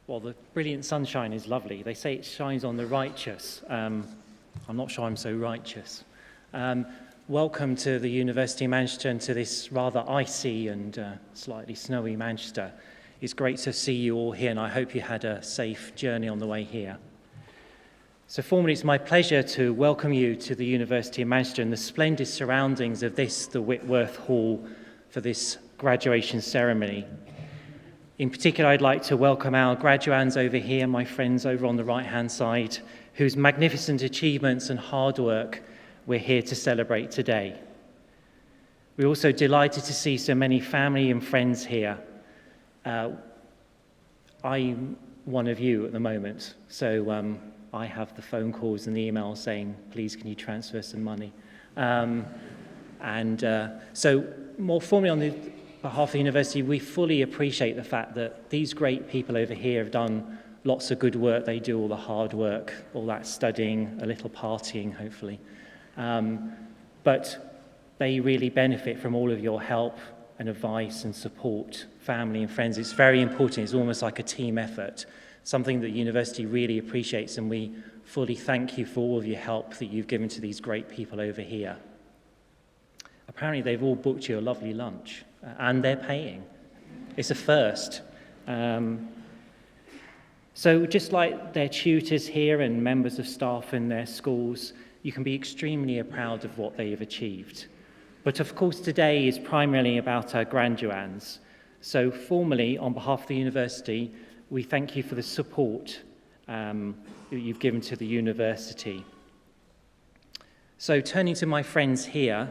Well, the brilliant sunshine is lovely. They say it shines on the righteous. I'm not sure I'm so righteous. Welcome to the University of Manchester and to this rather icy and slightly snowy Manchester. It's great to see you all here, and I hope you had a safe journey on the way here. So formally, it's my pleasure to welcome you to the University of Manchester and the splendid surroundings of this, the Whitworth Hall, for this graduation ceremony. In particular, I'd like to welcome our graduands over here, my friends over on the right-hand side, whose magnificent achievements and hard work we're here to celebrate today. We're also delighted to see so many family and friends here. I'm one of you at the moment, so I have the phone calls and the emails saying, please can you transfer some money? So more formally on the behalf of the university, we fully appreciate the fact that these great people over here have done lots of good work. They do all the hard work, all that studying, a little partying, hopefully. But they really benefit from all of your help and advice and support, family and friends. It's very important. It's almost like a team effort, something that the university really appreciates, and we fully thank you for all of your help that you've given to these great people over here. Apparently, they've all booked you a lovely lunch. And they're paying. It's a first. So just like their tutors here and members of staff in their schools, you can be extremely proud of what they have achieved. But of course today is primarily about our graduands. So formally, on behalf of the university, we thank you for the support that you've given to the university. So turning to my friends here,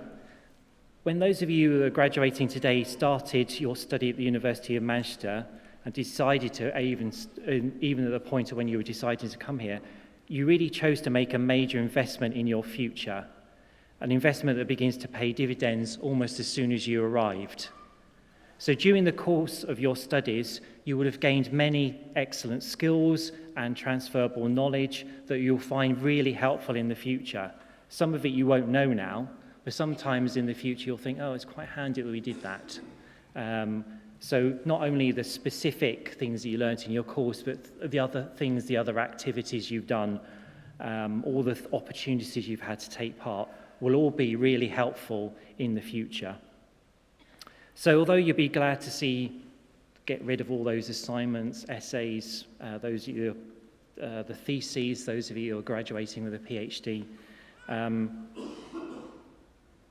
when those of you who are graduating today started your study at the University of Manchester and decided to, even at the point of when you were deciding to come here, you really chose to make a major investment in your future, an investment that begins to pay dividends almost as soon as you arrived. So during the course of your studies, you would have gained many excellent skills and transferable knowledge that you'll find really helpful in the future. Some of it you won't know now, but sometimes in the future you'll think, oh, it's quite handy that we did that. So not only the specific things that you learned in your course, but the other things, the other activities you've done, all the opportunities you've had to take part will all be really helpful in the future. So although you'll be glad to get rid of all those assignments, essays, the theses, those of you who are graduating with a PhD,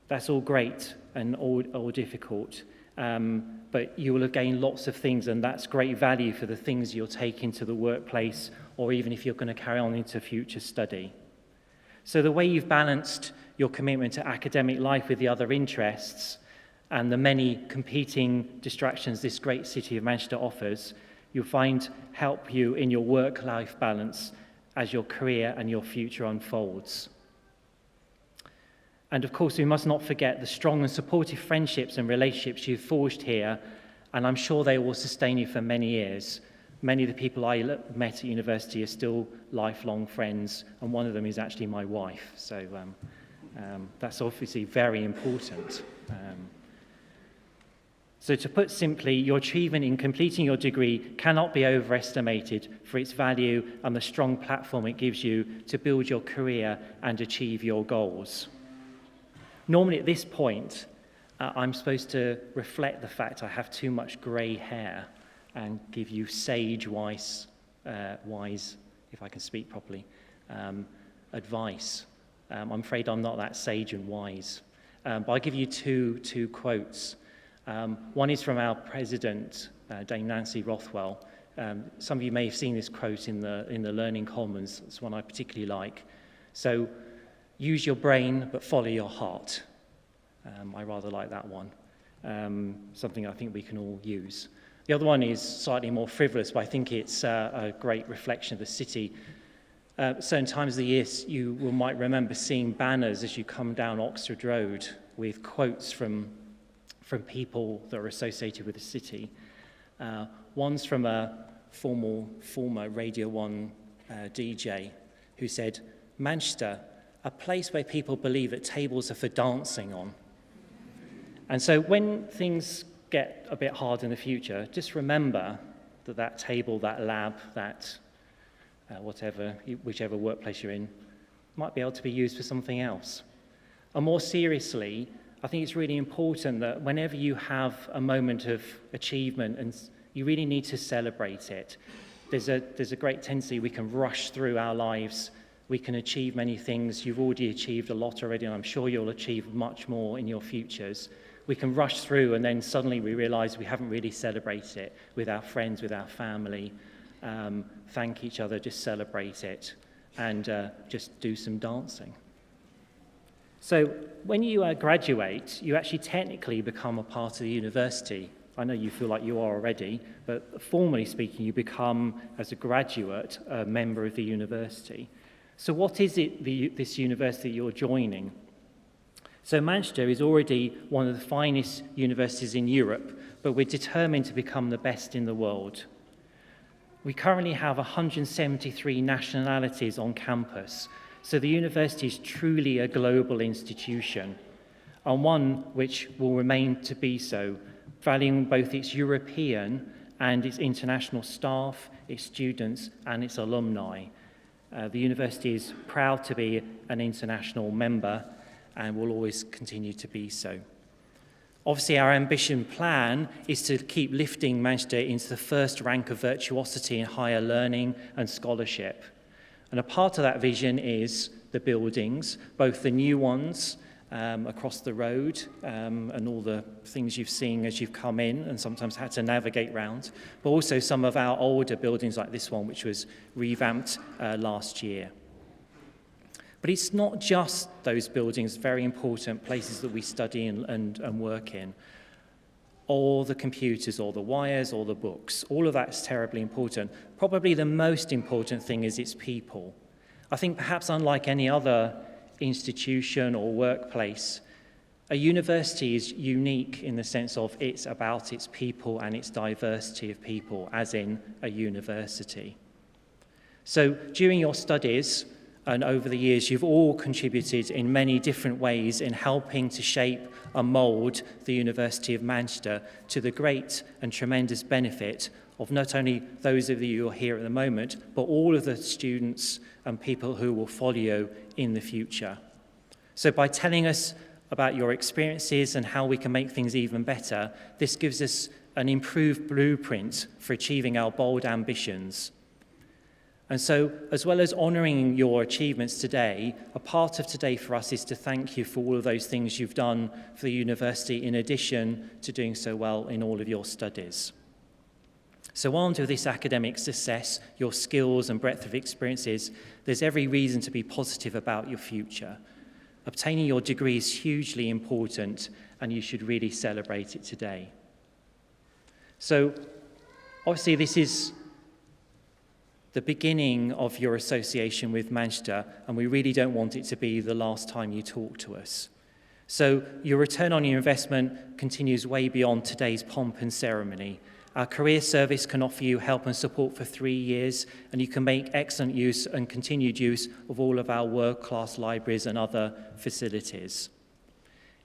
that's all great and all difficult, but you will have gained lots of things, and that's great value for the things you'll take into the workplace, or even if you're going to carry on into future study. So the way you've balanced your commitment to academic life with the other interests and the many competing distractions this great city of Manchester offers, you'll find help you in your work-life balance as your career and your future unfolds. And of course, we must not forget the strong and supportive friendships and relationships you've forged here, and I'm sure they will sustain you for many years. Many of the people I met at university are still lifelong friends, and one of them is actually my wife, so that's obviously very important. So to put simply, your achievement in completing your degree cannot be overestimated for its value and the strong platform it gives you to build your career and achieve your goals. Normally at this point, I'm supposed to reflect the fact I have too much grey hair and give you wise, if I can speak properly, advice. I'm afraid I'm not that sage and wise. But I'll give you two quotes. One is from our president, Dame Nancy Rothwell. Some of you may have seen this quote in the Learning Commons. It's one I particularly like. So, use your brain, but follow your heart. I rather like that one. Something I think we can all use. The other one is slightly more frivolous, but I think it's a great reflection of the city. Certain times of the year, you might remember seeing banners as you come down Oxford Road with quotes from people that are associated with the city. One's from a former Radio 1 DJ who said, "Manchester, a place where people believe that tables are for dancing on." And so when things get a bit hard in the future, just remember that table, that lab, that whichever workplace you're in, might be able to be used for something else. And more seriously, I think it's really important that whenever you have a moment of achievement, and you really need to celebrate it, there's a great tendency we can rush through our lives. We can achieve many things. You've already achieved a lot already, and I'm sure you'll achieve much more in your futures. We can rush through, and then suddenly we realize we haven't really celebrated it with our friends, with our family. Thank each other, just celebrate it, and just do some dancing. So when you graduate, you actually technically become a part of the university. I know you feel like you are already, but formally speaking, you become, as a graduate, a member of the university. So what is it, this university you're joining? So Manchester is already one of the finest universities in Europe, but we're determined to become the best in the world. We currently have 173 nationalities on campus, so the university is truly a global institution, and one which will remain to be so, valuing both its European and its international staff, its students, and its alumni. The university is proud to be an international member and will always continue to be so. Obviously, our ambition plan is to keep lifting Manchester into the first rank of virtuosity in higher learning and scholarship. And a part of that vision is the buildings, both the new ones across the road and all the things you've seen as you've come in and sometimes had to navigate round, but also some of our older buildings like this one, which was revamped last year. But it's not just those buildings, very important places that we study and work in, or the computers, or the wires, or the books. All of that is terribly important. Probably the most important thing is its people. I think perhaps unlike any other institution or workplace, a university is unique in the sense of it's about its people and its diversity of people, as in a university. So during your studies and over the years, you've all contributed in many different ways in helping to shape and mould the University of Manchester to the great and tremendous benefit of not only those of you who are here at the moment, but all of the students and people who will follow you in the future. So by telling us about your experiences and how we can make things even better, this gives us an improved blueprint for achieving our bold ambitions. And so, as well as honouring your achievements today, a part of today for us is to thank you for all of those things you've done for the university in addition to doing so well in all of your studies. So armed with this academic success, your skills and breadth of experiences, there's every reason to be positive about your future. Obtaining your degree is hugely important, and you should really celebrate it today. So, obviously, this is the beginning of your association with Manchester, and we really don't want it to be the last time you talk to us. So your return on your investment continues way beyond today's pomp and ceremony. Our career service can offer you help and support for 3 years, and you can make excellent use and continued use of all of our world-class libraries and other facilities.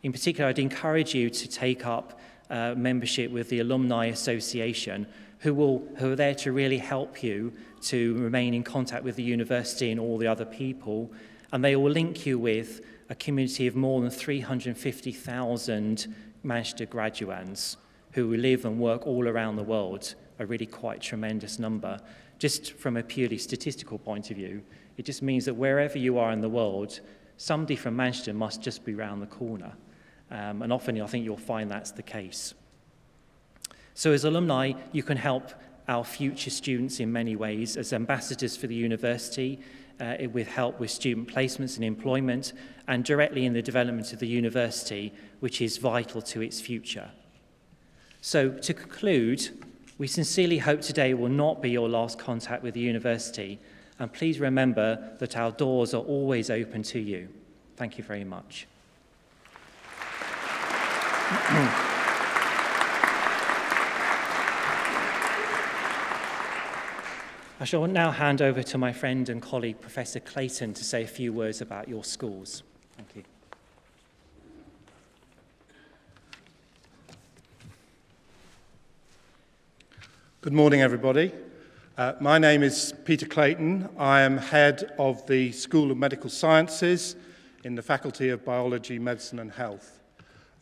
In particular, I'd encourage you to take up membership with the Alumni Association, who are there to really help you to remain in contact with the university and all the other people, and they will link you with a community of more than 350,000 Manchester graduands who live and work all around the world, a really quite tremendous number. Just from a purely statistical point of view, it just means that wherever you are in the world, somebody from Manchester must just be round the corner. And often I think you'll find that's the case. So as alumni, you can help our future students in many ways as ambassadors for the university, with help with student placements and employment, and directly in the development of the university, which is vital to its future. So to conclude, we sincerely hope today will not be your last contact with the university, and please remember that our doors are always open to you. Thank you very much. I shall now hand over to my friend and colleague, Professor Clayton, to say a few words about your schools. Thank you. Good morning, everybody. My name is Peter Clayton. I am head of the School of Medical Sciences in the Faculty of Biology, Medicine and Health.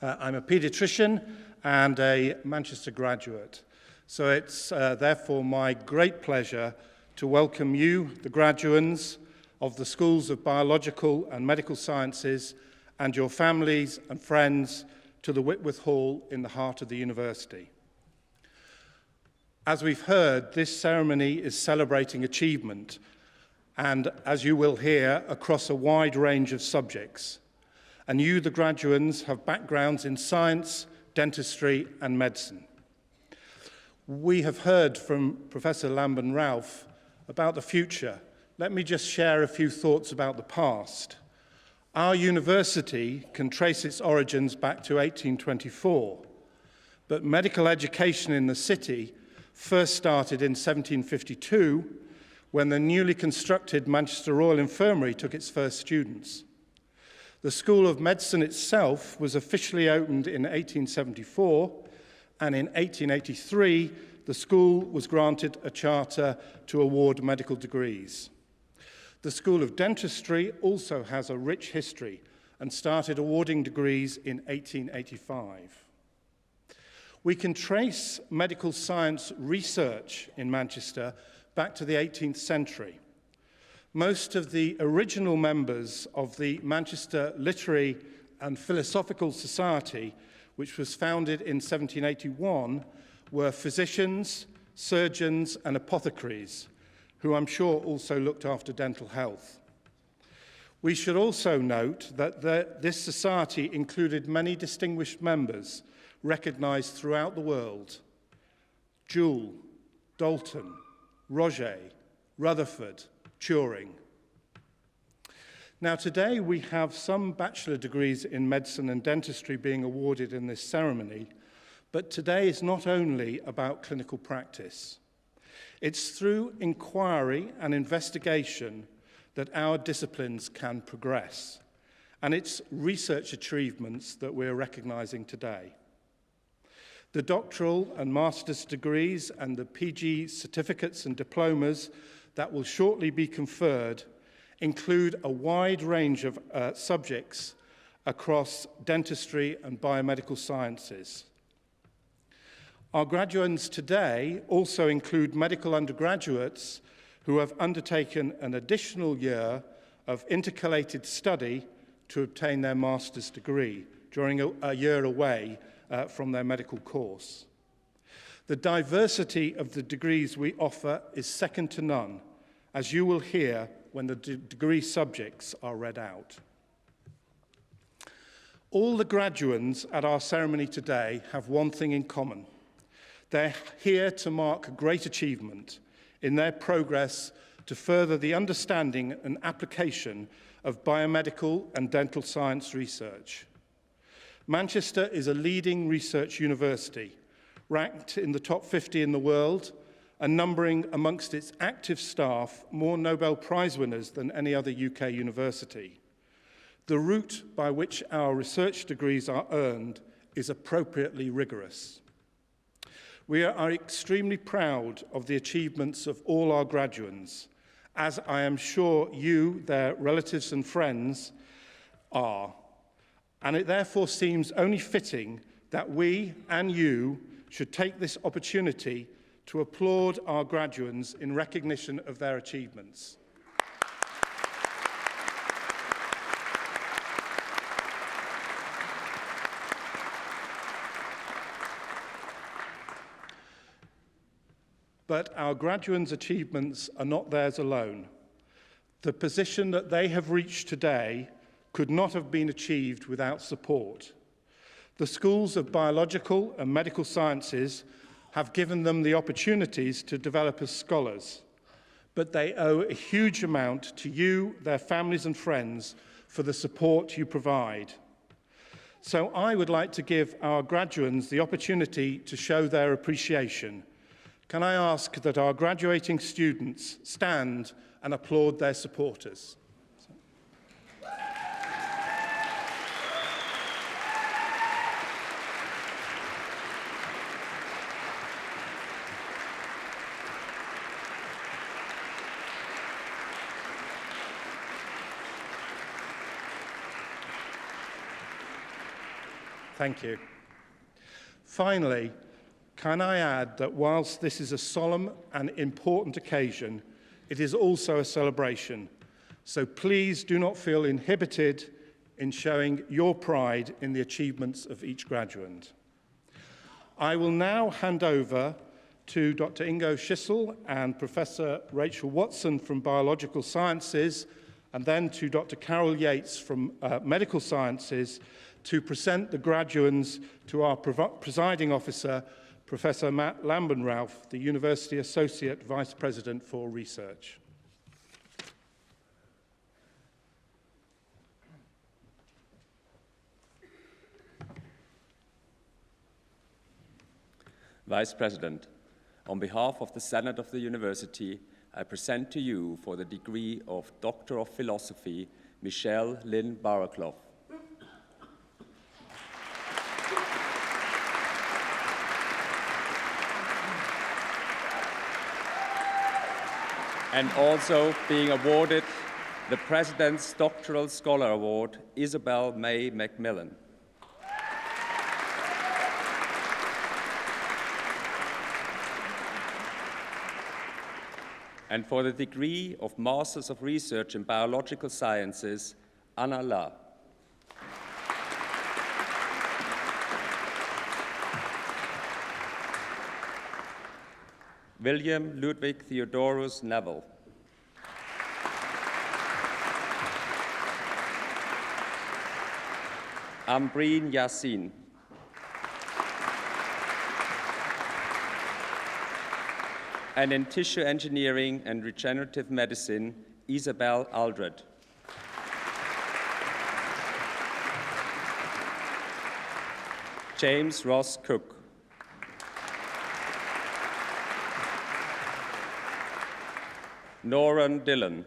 I'm a paediatrician and a Manchester graduate. So it's therefore my great pleasure to welcome you, the graduands of the Schools of Biological and Medical Sciences, and your families and friends to the Whitworth Hall in the heart of the university. As we've heard, this ceremony is celebrating achievement, and as you will hear, across a wide range of subjects. And you, the graduands, have backgrounds in science, dentistry, and medicine. We have heard from Professor Lamben-Rauf about the future. Let me just share a few thoughts about the past. Our university can trace its origins back to 1824, but medical education in the city first started in 1752 when the newly constructed Manchester Royal Infirmary took its first students. The School of Medicine itself was officially opened in 1874, and in 1883 the school was granted a charter to award medical degrees. The School of Dentistry also has a rich history and started awarding degrees in 1885. We can trace medical science research in Manchester back to the 18th century. Most of the original members of the Manchester Literary and Philosophical Society, which was founded in 1781, were physicians, surgeons, and apothecaries, who I'm sure also looked after dental health. We should also note that this society included many distinguished members recognized throughout the world: Joule, Dalton, Roget, Rutherford, Turing. Now today we have some bachelor degrees in medicine and dentistry being awarded in this ceremony, but today is not only about clinical practice. It's through inquiry and investigation that our disciplines can progress, and it's research achievements that we're recognizing today. The doctoral and master's degrees and the PG certificates and diplomas that will shortly be conferred include a wide range of subjects across dentistry and biomedical sciences. Our graduands today also include medical undergraduates who have undertaken an additional year of intercalated study to obtain their master's degree during a year away from their medical course. The diversity of the degrees we offer is second to none, as you will hear when the degree subjects are read out. All the graduands at our ceremony today have one thing in common. They're here to mark a great achievement in their progress to further the understanding and application of biomedical and dental science research. Manchester is a leading research university, ranked in the top 50 in the world and numbering amongst its active staff more Nobel Prize winners than any other UK university. The route by which our research degrees are earned is appropriately rigorous. We are extremely proud of the achievements of all our graduands, as I am sure you, their relatives and friends, are. And it therefore seems only fitting that we and you should take this opportunity to applaud our graduands in recognition of their achievements. But our graduands' achievements are not theirs alone. The position that they have reached today could not have been achieved without support. The schools of biological and medical sciences have given them the opportunities to develop as scholars, but they owe a huge amount to you, their families and friends, for the support you provide. So I would like to give our graduands the opportunity to show their appreciation. Can I ask that our graduating students stand and applaud their supporters? Thank you. Finally, can I add that whilst this is a solemn and important occasion, it is also a celebration. So please do not feel inhibited in showing your pride in the achievements of each graduate. I will now hand over to Dr. Ingo Schissel and Professor Rachel Watson from Biological Sciences, and then to Dr. Carol Yates from Medical Sciences to present the graduands to our presiding officer, Professor Matt Lambenrauff, the University Associate Vice President for Research. Vice President, on behalf of the Senate of the University, I present to you for the degree of Doctor of Philosophy, Michelle Lynn Barraclough. And also being awarded the President's Doctoral Scholar Award, Isabel May Macmillan. And for the degree of Masters of Research in Biological Sciences, Anna La. William Ludwig Theodorus Neville. Ambreen Yassin. And in tissue engineering and regenerative medicine, Isabel Aldred. James Ross Cook. Noran Dillon.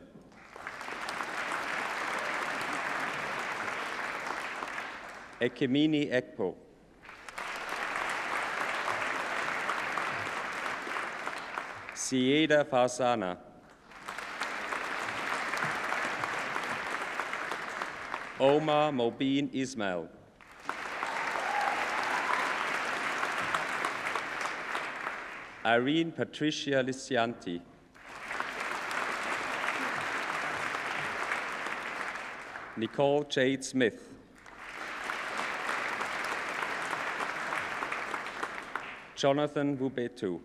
Ekemini Ekpo. Sieda Farsana. Omar Mobeen Ismail. Irene Patricia Lisianti. Nicole Jade Smith. Jonathan Wubetu.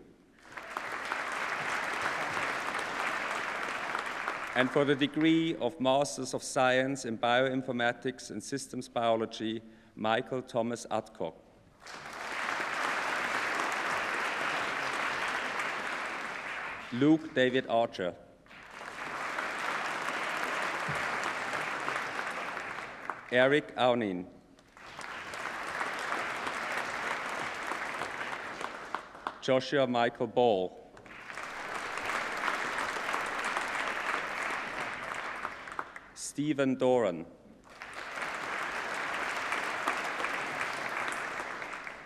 And for the degree of Masters of Science in Bioinformatics and Systems Biology, Michael Thomas Adcock. Luke David Archer. Eric Aunin. Joshua Michael Ball. Stephen Doran.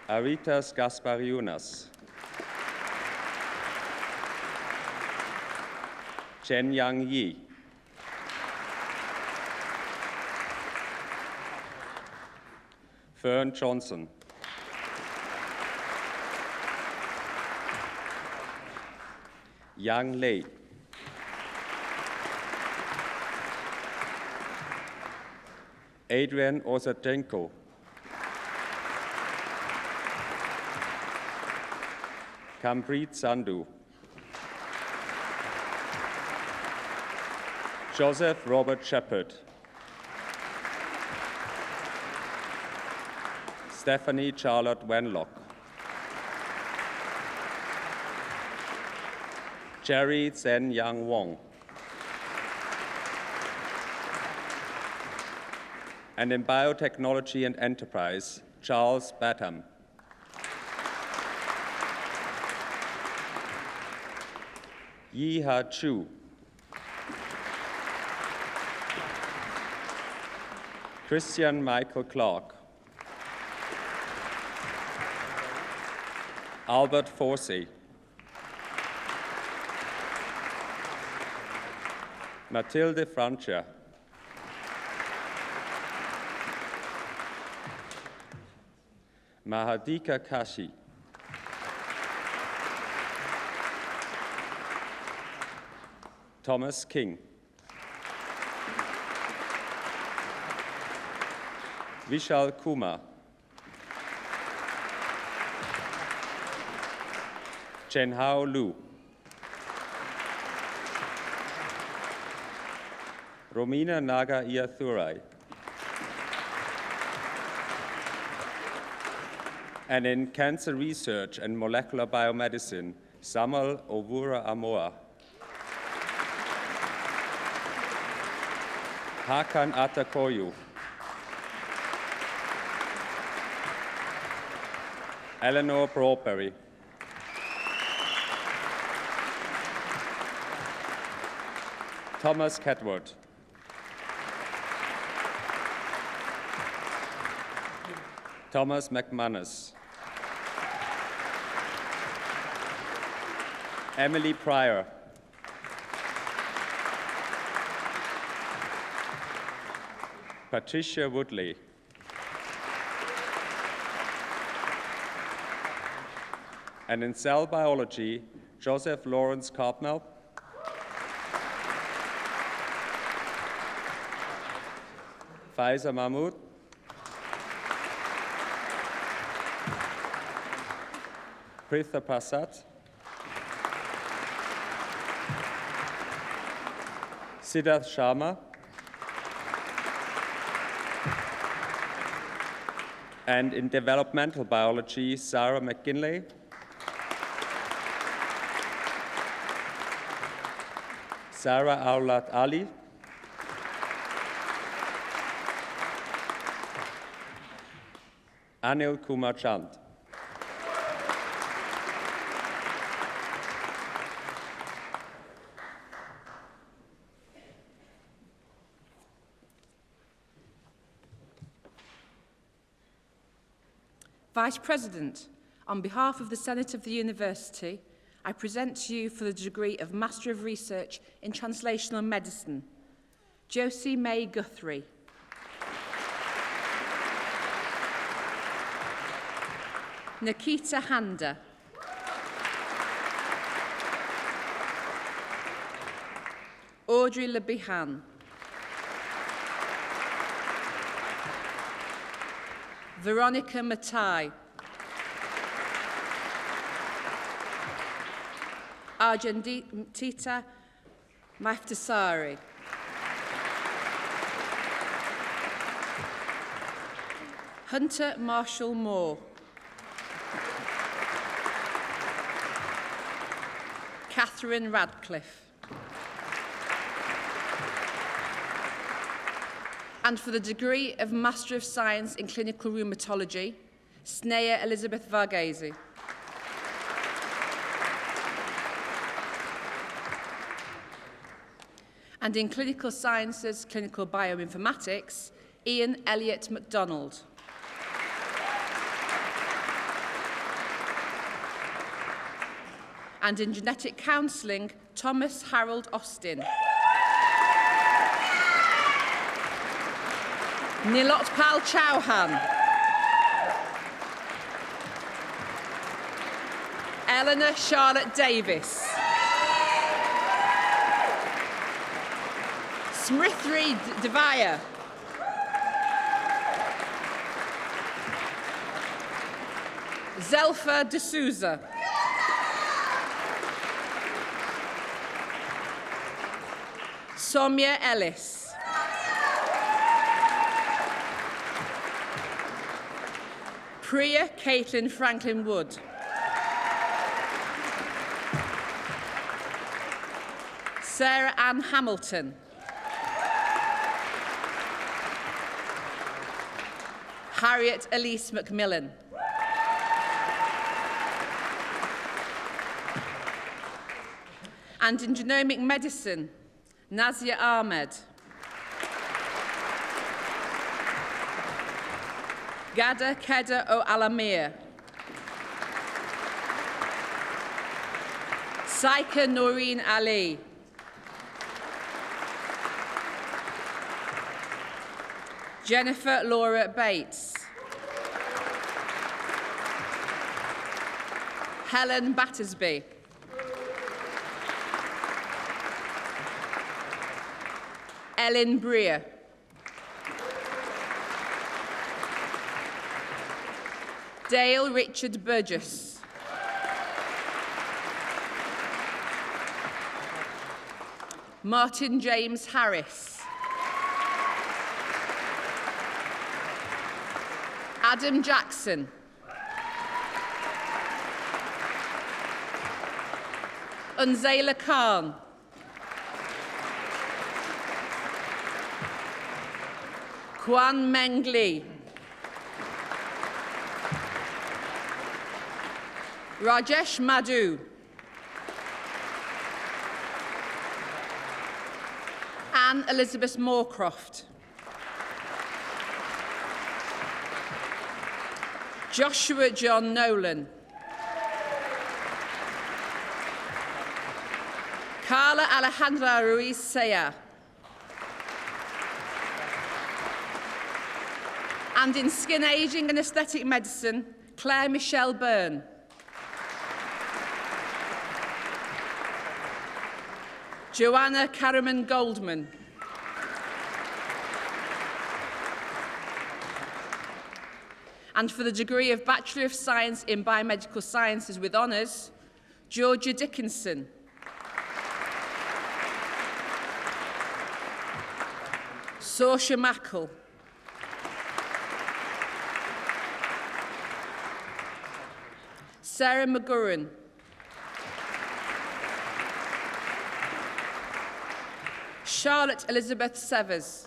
Aritas Gaspariunas. Chen Yang Yi. Fern Johnson. Yang Lei. Adrian Ozadenko. Kampreet Sandhu. Joseph Robert Shepard. Stephanie Charlotte Wenlock. Jerry Zen Yang Wong. And in Biotechnology and Enterprise, Charles Batham. Yi Ha Chu. Christian Michael Clark. Albert Forsey. Mathilde Francia. Mahadika Kashi. Thomas King. Vishal Kumar. Chenhao Lu. Romina Naga Iathurai. And in cancer research and molecular biomedicine, Samuel Ovura Amoa. Hakan Atakoyu. Eleanor Broadberry. Thomas Catward. Thomas McManus. Emily Pryor. Patricia Woodley. And in cell biology, Joseph Lawrence Carpnell. Faiza Mahmood. Pritha Prasad. Siddharth Sharma. And in developmental biology, Sarah McKinley. Sarah Aulat Ali. Anil Kumar Chand. Vice President, on behalf of the Senate of the University, I present to you for the degree of Master of Research in Translational Medicine, Josie May Guthrie. Nikita Handa. Audrey Lebihan. Veronica Matai. Argentita Maftasari. Hunter Marshall Moore. Catherine Radcliffe. And for the degree of Master of Science in Clinical Rheumatology, Sneha Elizabeth Varghese. And in Clinical Sciences, Clinical Bioinformatics, Ian Elliott MacDonald. And in Genetic Counselling, Thomas Harold Austin. Nilotpal Chauhan. Eleanor Charlotte Davis. Smrithri Devaya. Zelfa D'Souza. Somya Ellis. Priya Caitlin Franklin Wood. Sarah Ann Hamilton. Harriet Elise McMillan. And in genomic medicine, Nazia Ahmed. Gada Keda O Alamir. Saika Noreen Ali. Jennifer Laura Bates. Helen Battersby. Ellen Breer. Dale Richard Burgess. Martin James Harris. Adam Jackson. Unzayla Khan. Kwan Meng Lee. Rajesh Madhu. Anne Elizabeth Moorcroft. Joshua John Nolan. Carla Alejandra Ruiz Saya. And in skin ageing and aesthetic medicine, Claire Michelle Byrne. Joanna Karaman Goldman. And for the degree of Bachelor of Science in Biomedical Sciences with honours, Georgia Dickinson. Saoirse Mackle. Sarah McGurran. Charlotte Elizabeth Severs.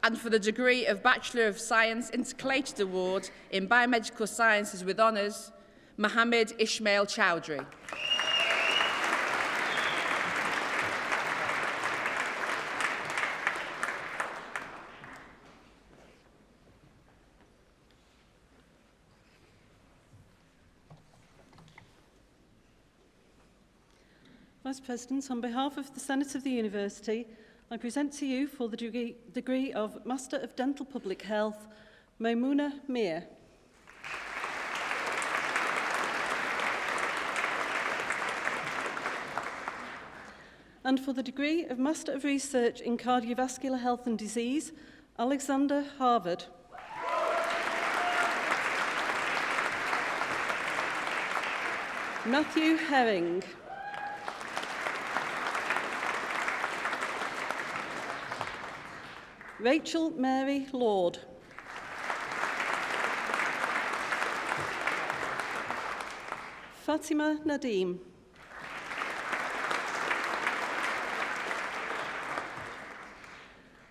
And for the degree of Bachelor of Science Intercalated Award in Biomedical Sciences with honours, Mohammed Ismail Chowdhury. Vice President, on behalf of the Senate of the University, I present to you for the degree of Master of Dental Public Health, Maimouna Mir. And for the degree of Master of Research in Cardiovascular Health and Disease, Alexander Harvard. Matthew Herring. Rachel Mary Lord. Fatima Nadeem.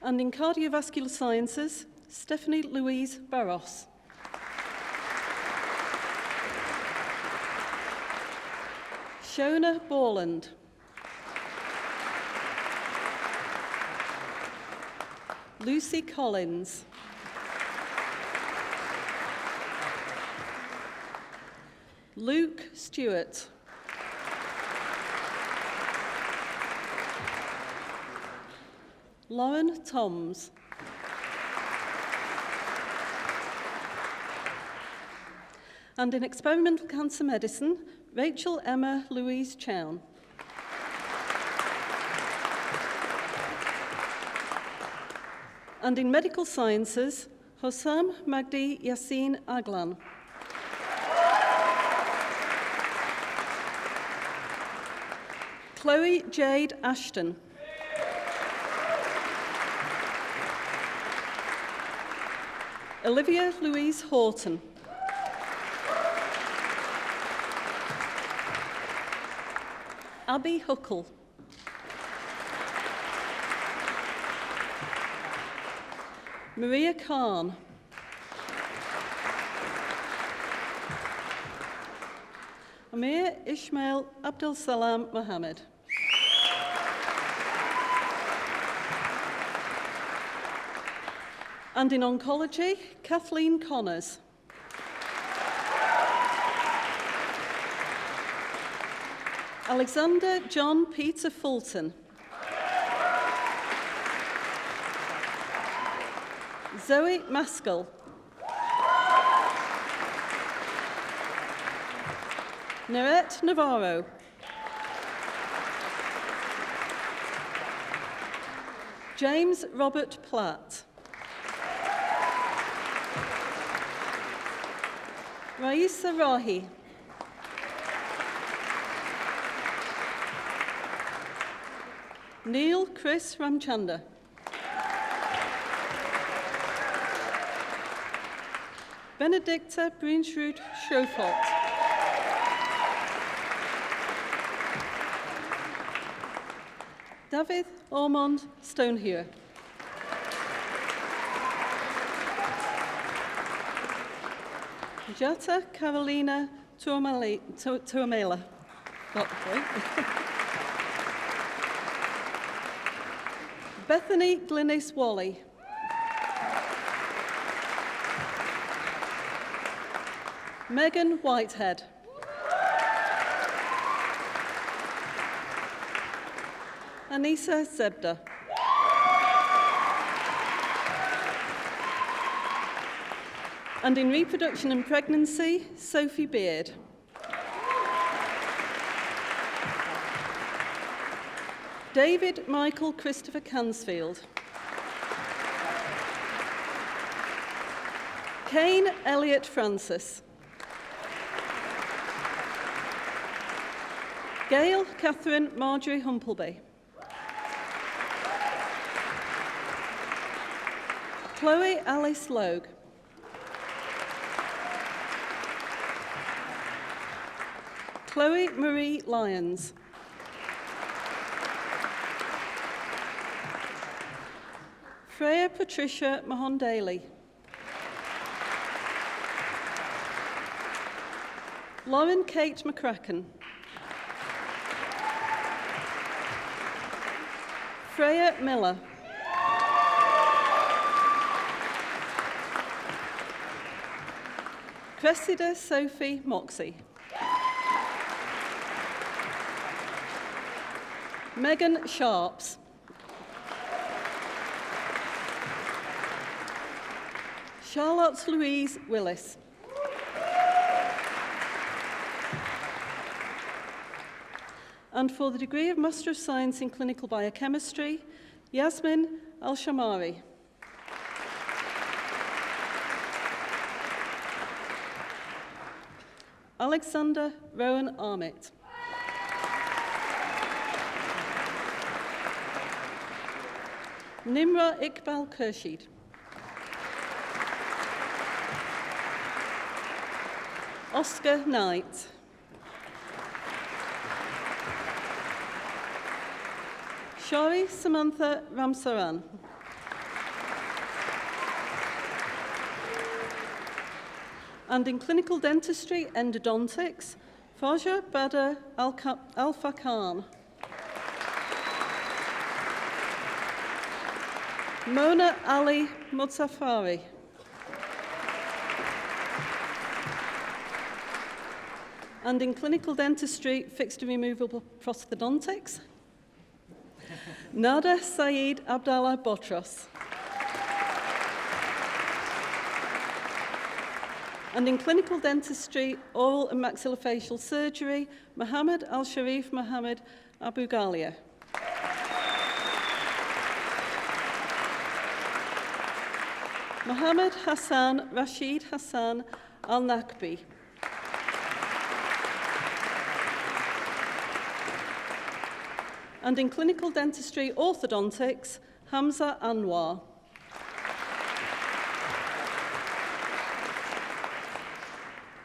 And in Cardiovascular Sciences, Stephanie Louise Barros. Shona Borland. Lucy Collins. Luke Stewart. Lauren Toms. And in experimental cancer medicine, Rachel Emma Louise Chown. And in medical sciences, Hossam Magdi Yassin Aglan. Chloe Jade Ashton. Olivia Louise Horton. Abby Huckle. Maria Khan. Amir Ismail Abdul Salam Mohammed. And in oncology, Kathleen Connors. Alexander John Peter Fulton. Zoe Maskell. Nerette Navarro. James Robert Platt. Raisa Rahi. Neil Chris Ramchanda. Benedicta Brunsrud Schofelt. David Ormond Stonehewer. Jata Carolina Tuamela. Bethany Glynis Wally. Megan Whitehead. Anissa Zebda. And in reproduction and pregnancy, Sophie Beard. David Michael Christopher Cansfield. Kane Elliott Francis. Gail Catherine Marjorie Humpleby. Chloe Alice Logue. Chloe Marie Lyons. Freya Patricia Mahon-Daly. Lauren Kate McCracken. Freya Miller. Cressida Sophie Moxie. Megan Sharps. Charlotte Louise Willis. And for the degree of Master of Science in Clinical Biochemistry, Yasmin Al-Shamari. Alexander Rowan Armitt. Nimra Iqbal Khurshid. Oscar Knight. Shari Samantha Ramsaran. And in clinical dentistry, endodontics, Faja Badr Alfa Khan. Mona Ali Mutsafari. And in clinical dentistry, fixed and removable prosthodontics, Nada Saeed Abdallah Botros. And in clinical dentistry, oral and maxillofacial surgery, Mohammed Al-Sharif Mohammed Abu Ghalia. Mohammed Hassan Rashid Hassan Al-Nakbi. And in clinical dentistry, orthodontics, Hamza Anwar.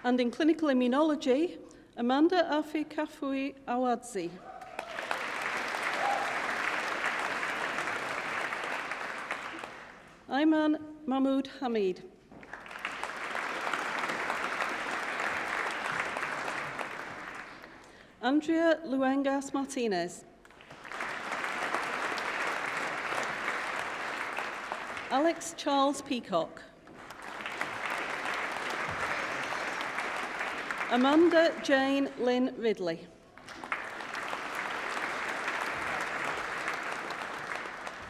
And in clinical immunology, Amanda Afi Kafui Awadzi. Ayman Mahmoud Hamid. Andrea Luengas Martinez. Alex Charles Peacock. Amanda Jane Lynn Ridley.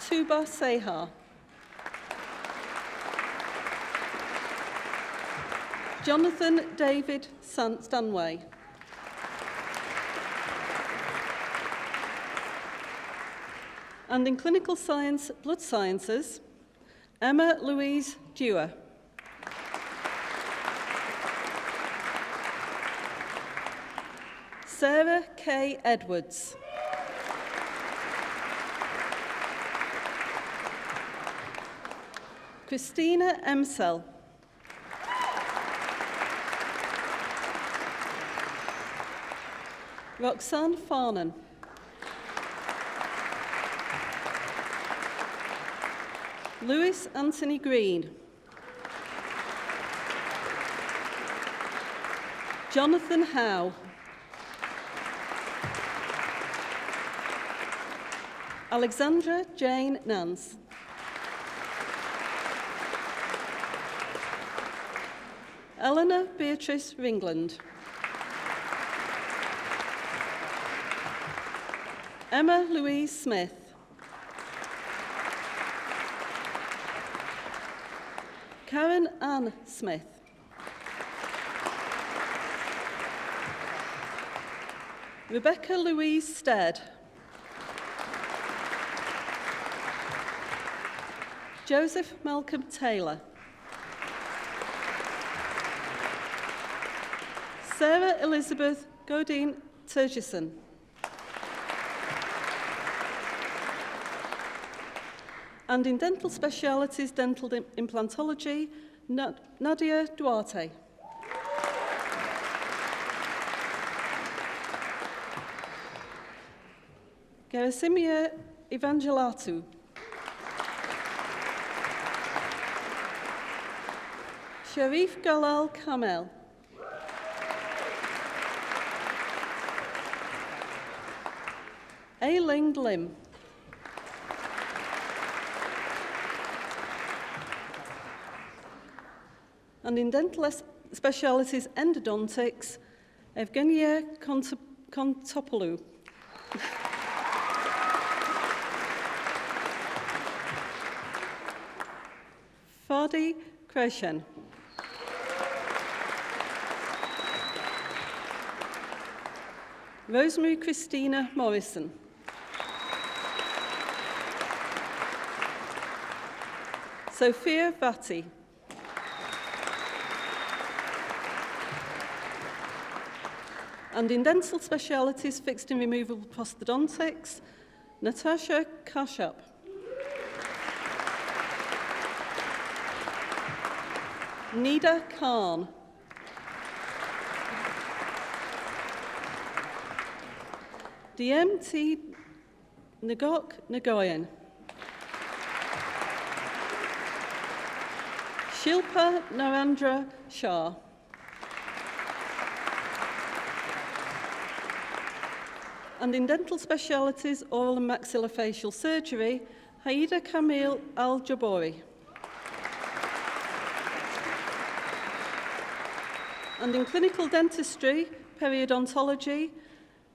Tuba Sehar. Jonathan David Stanway. And in clinical science, blood sciences, Emma Louise Dewar. Sarah K. Edwards. Christina Emsell. Roxanne Farnan. Lewis Anthony Green. Jonathan Howe. Alexandra Jane Nance. Eleanor Beatrice Ringland. Emma Louise Smith. Karen Ann Smith. Rebecca Louise Stead. Joseph Malcolm Taylor. Sarah Elizabeth Godin Turgison. And in dental specialities, dental implantology, Nadia Duarte. Gerasimia Evangelatou. Sharif Galal Kamel. Ailing Lim. And in dental specialities endodontics, Evgenia Kontopoulou. Fadi Kreshen. Rosemary Christina Morrison. Sophia Vatti. And in dental specialities, fixed and removable prosthodontics, Natasha Kashup. Nida Khan. DMT Nagok Nagoyan. Shilpa Narendra Shah. And in dental specialities, oral and maxillofacial surgery, Haida Kamil Al-Jabori. And in clinical dentistry, periodontology,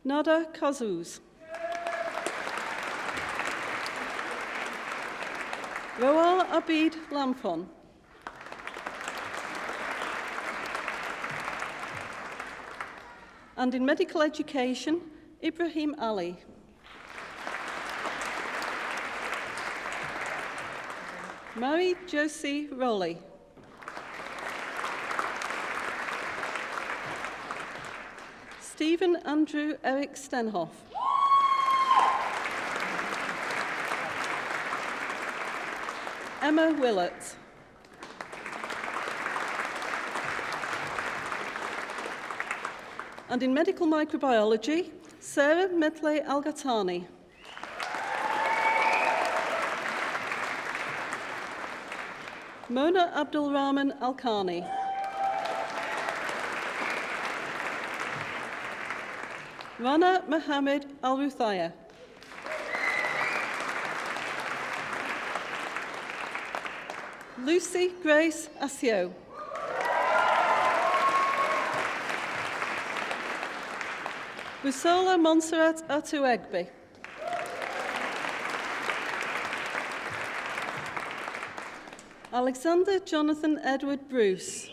Nada Kazouz. Roar Abid Lampon. And in medical education, Ibrahim Ali. Mary Josie Rowley. Stephen Andrew Eric Stenhoff. Emma Willett. And in medical microbiology, Sarah Medley Al-Ghatani. Mona Abdul Rahman Al-Khani. Rana Mohammed Al-Ruthaya. Lucy Grace Asio. Busola Montserrat Atuegbe. Alexander Jonathan Edward Bruce.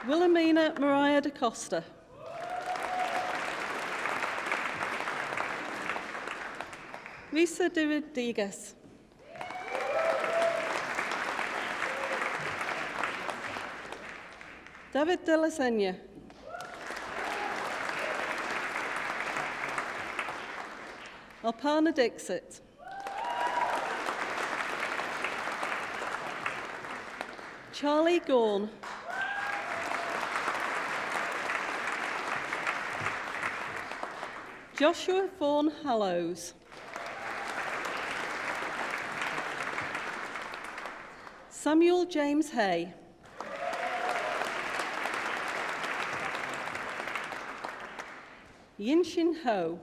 Wilhelmina Mariah da Costa. Risa de Rodriguez. David de la Senya. Alpana Dixit. Charlie Gorn. Joshua Vaughan Hallows. Samuel James Hay. Yinshin Ho.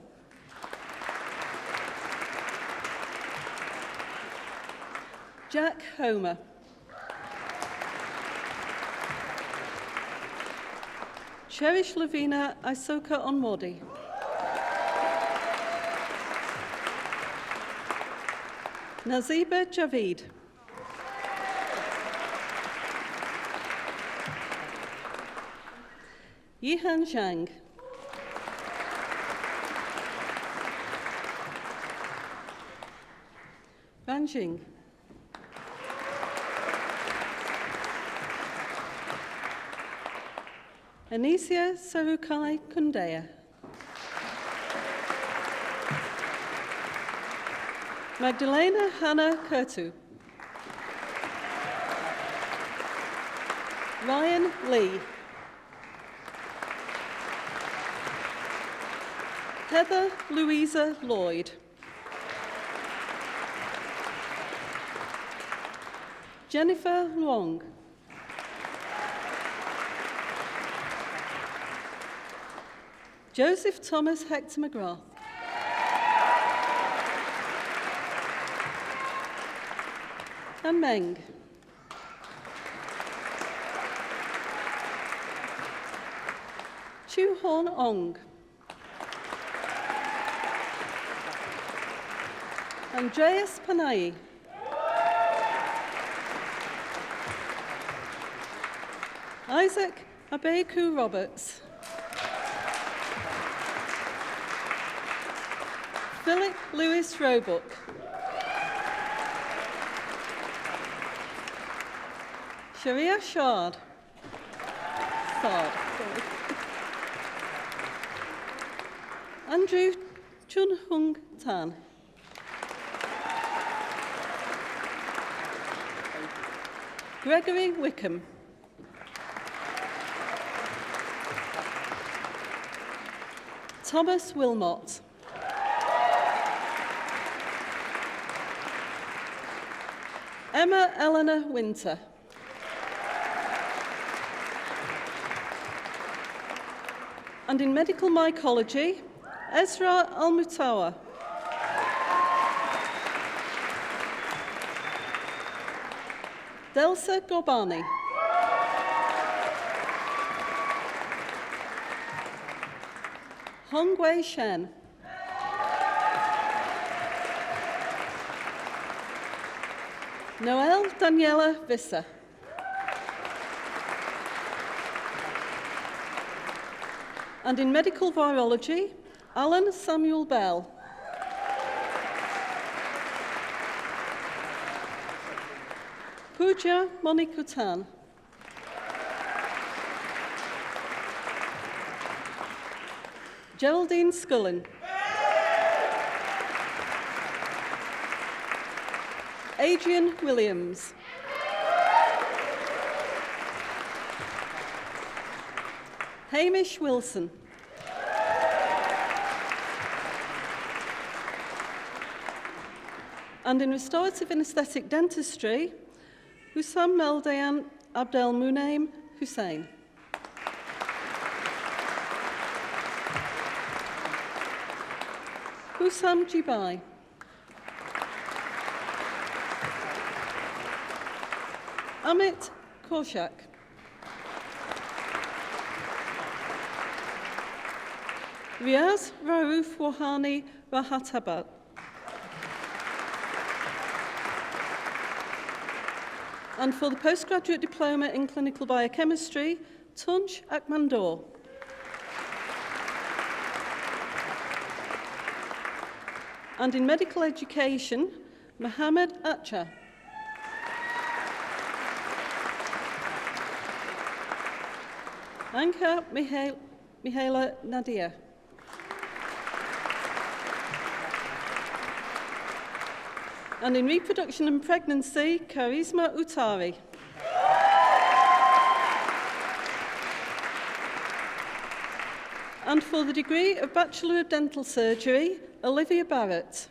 Jack Homer. Cherish Lavina Isoka Onwadi. Naziba Javid. Yihan Zhang. Ranjing. Anicia Sarukai Kundaya. Magdalena Hannah Kurtu. Ryan Lee. Heather Louisa Lloyd. Jennifer Luong. Joseph Thomas Hector McGrath. And Meng. Chu Horn Ong. Andreas Panayi. Isaac Abeku Roberts. Philip Lewis Roebuck. Sharia Shard. Andrew Chun Hung Tan. Gregory Wickham. Thomas Wilmot. Emma Eleanor Winter. And in medical mycology, Ezra Al-Mutawa. Delsa Gorbani. Hongwei Shen. Noelle Daniela Visser. And in medical virology, Alan Samuel Bell. Pooja Monikutan. Geraldine Scullin. Adrian Williams. Hamish Wilson. And in restorative and aesthetic dentistry, Hussam Meldayan Abdel Munaim Hussein. Hussam Jibai. Amit Korshak. Riaz Rauf Wahani Rahatabat. And for the postgraduate diploma in clinical biochemistry, Tunj Akmandor. And in medical education, Mohammed Acha. Anka Mihaela Nadia. And in reproduction and pregnancy, Charisma Utari. And for the degree of Bachelor of Dental Surgery, Olivia Barrett.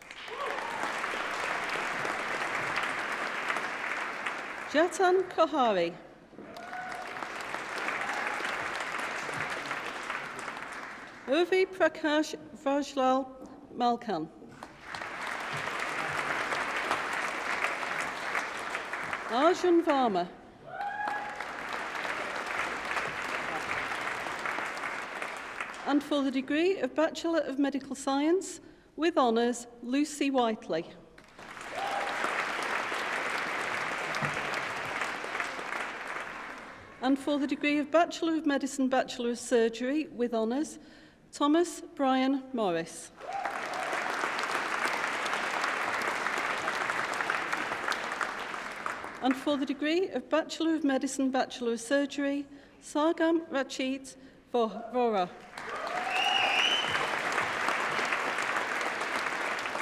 Jatan Kohari. Urvi Prakash Vrajlal Malkan. Arjun Varma. And for the degree of Bachelor of Medical Science, with honours, Lucy Whiteley. And for the degree of Bachelor of Medicine, Bachelor of Surgery, with honours, Thomas Brian Morris. And for the degree of Bachelor of Medicine, Bachelor of Surgery, Sargam Rachit Vora.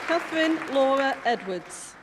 Catherine Laura Edwards.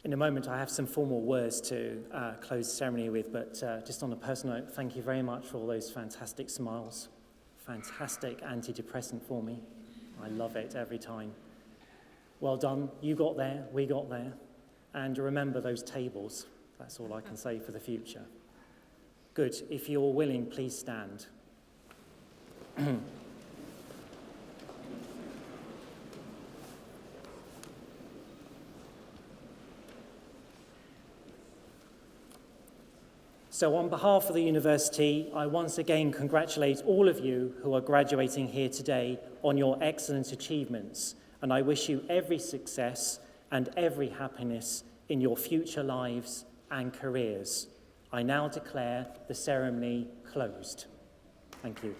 In a moment, I have some formal words to close the ceremony with, but just on a personal note, thank you very much for all those fantastic smiles. Fantastic antidepressant for me. I love it every time. Well done. You got there, we got there. And remember those tables. That's all I can say for the future. Good. If you're willing, please stand. So on behalf of the university, I once again congratulate all of you who are graduating here today on your excellent achievements, and I wish you every success and every happiness in your future lives and careers. I now declare the ceremony closed. Thank you.